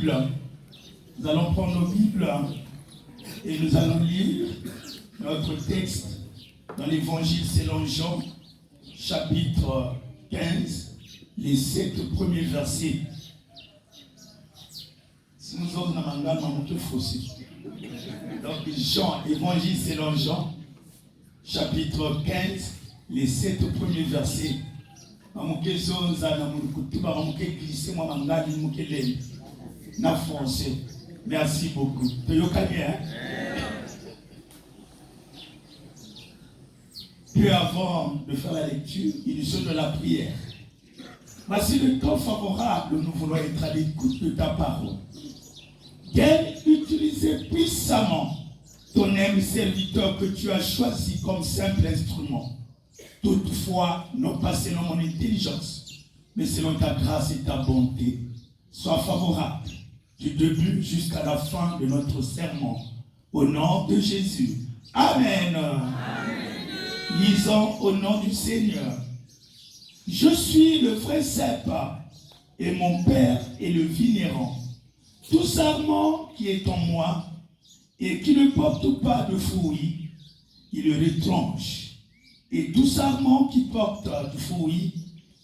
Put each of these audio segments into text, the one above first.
Bibles. Nous allons prendre nos Bibles et nous allons lire notre texte dans l'Évangile selon Jean, chapitre 15, les 7 premiers versets. Si nous sommes dans le monde faussé. Donc Jean, Évangile selon Jean, chapitre 15, les 7 premiers versets. Merci beaucoup. Peu avant de faire la lecture, il sonne la prière. Voici le temps favorable, nous voulons être à l'écoute de ta parole. Viens utiliser puissamment ton aime serviteur que tu as choisi comme simple instrument. Toutefois, non pas selon mon intelligence, mais selon ta grâce et ta bonté. Sois favorable du début jusqu'à la fin de notre sermon. Au nom de Jésus. Amen. Amen. Lisons au nom du Seigneur. Je suis le vrai cep et mon Père est le vigneron. Tout sarment qui est en moi et qui ne porte pas de fruits, il le retranche. Et tout sarment qui porte du fruit,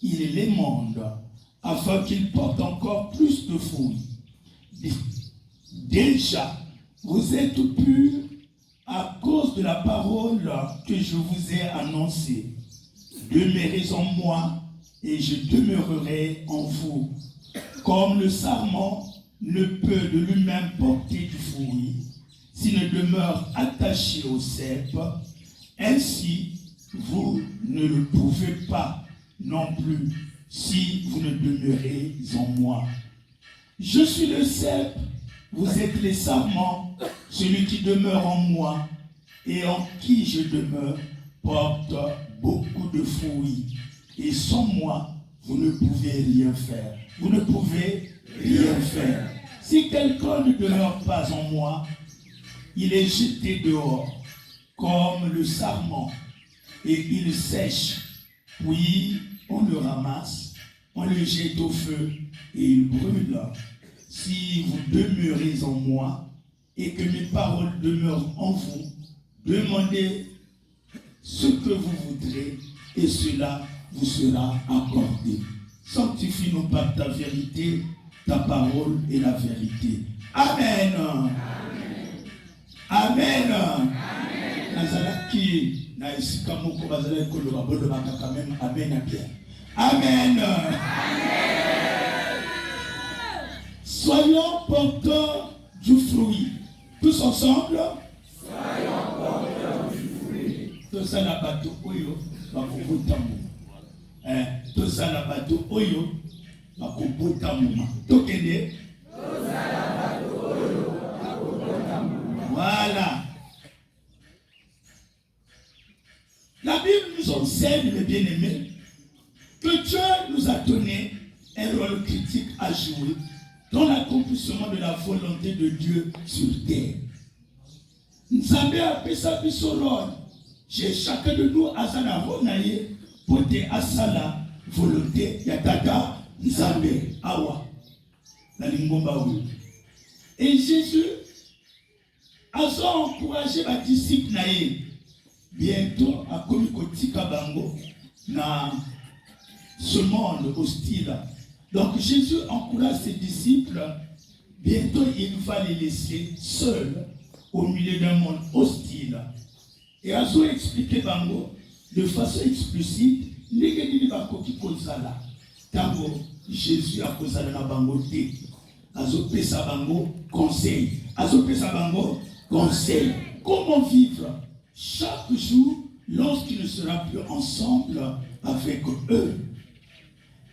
il l'émonde, afin qu'il porte encore plus de fruits. Déjà, vous êtes purs à cause de la parole que je vous ai annoncée. Demeurez en moi et je demeurerai en vous. Comme le sarment ne peut de lui-même porter du fruit s'il ne demeure attaché au cep, ainsi vous ne le pouvez pas non plus si vous ne demeurez en moi. Je suis le cep, vous êtes les sarments. Celui qui demeure en moi et en qui je demeure porte beaucoup de fruits. Et sans moi, vous ne pouvez rien faire. Vous ne pouvez rien faire. Si quelqu'un ne demeure pas en moi, il est jeté dehors comme le sarment et il sèche. Puis on le ramasse, on le jette au feu et il brûle. Si vous demeurez en moi et que mes paroles demeurent en vous, demandez ce que vous voudrez et cela vous sera accordé. Sanctifie-nous par ta vérité, ta parole est la vérité. Amen. Amen. Amen. Soyons porteurs du fruit. Tous ensemble. Soyons porteurs du fruit. Tous à la bateau oyo, bakobotamu. Tous à la bateau oyo, bakobotamu. Tokende. Tous à la bateau oyo, bakobotamu. Voilà. La Bible nous enseigne, mes bien-aimés, que Dieu nous a donné un rôle critique à jouer dans l'accomplissement de la volonté de Dieu sur terre. Nzambe a pesa biso rôle. Chez chacun de nous azana ronaye pour te asala volonté ya tata Nzambe awa na lingomba oyo. Et Jésus a encouragé les disciples naye. Bientôt a commis kotika bango na ce monde hostile. Donc Jésus encourage ses disciples, bientôt il va les laisser seuls au milieu d'un monde hostile. Et a expliqué bango de façon explicite, n'egeni bakoki kozala. Tango Jésus a kozala na bango te. Azo pesa bango conseil. Azo pesa bango conseil. Comment vivre chaque jour lorsqu'il ne sera plus ensemble avec eux.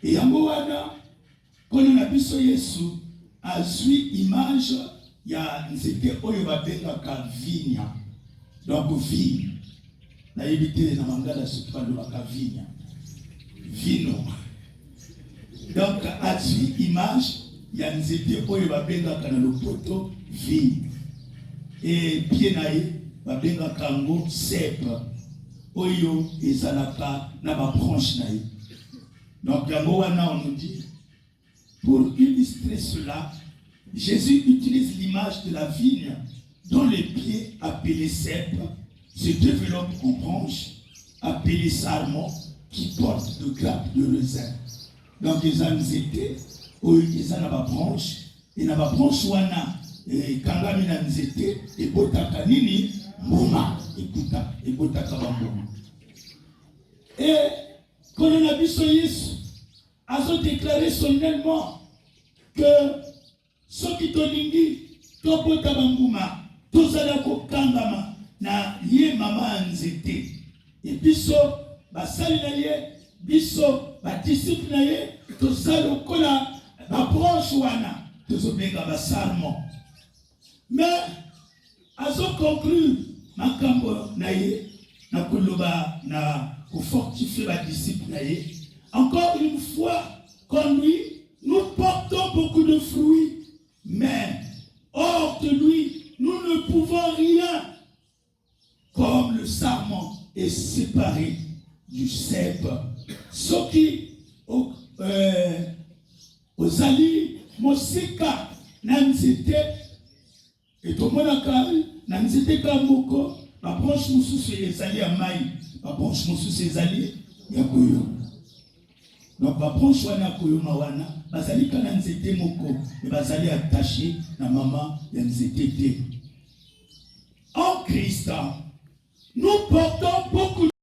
Et Yangowana, quand on a vu ce Yesu, a suivi image, il y a nzete oyo babengaka vigne. Donc vigne. Na évité na mangala ce pas de la vigne. Vino. Donc a suivi image, il y a nzete oyo babengaka na lopoto vigne. Et pied nae babengaka ngo cep oyo ezalaka na ba branche nae. Donc yango wana on nous dit pour illustrer cela Jésus utilise l'image de la vigne dont les pieds appelés cèpes se développent en branches appelées sarments qui portent de grappes de raisin. Donc les âmes étaient, ils ont la branche, et la branche wana, et kangami na nzete, et botaka nini, mbuma, écouta, et botaka bambuma. Et quand on a vu ce Yesu, ils ont déclaré solennellement que ceux qui t'ont dit, to bota bambuma, to zalako kangama, na ye mama nzete. Et biso, basali na ye, biso, disciple na ye, to zalo kola, ba branche wana, to zobenga basarmo. Mais, azo conclu, makambo na ye, na koloba, na pour fortifier la disciple. Encore une fois, comme lui, nous portons beaucoup de fruits, mais hors de lui, nous ne pouvons rien. Comme le sarment est séparé du cèpe. Ce qui, aux alliés, Mosika, Nanzete, et au Monakari, Nanzete Kamoko, la branche Moussou, c'est les alliés à Maï. La branche Moussou, c'est les alliés, Yakoyo. Donc, la branche wana koyo mawana, bazali kana nzete moko, et bazali attaché na maman ya nzete te. En Christ, nous portons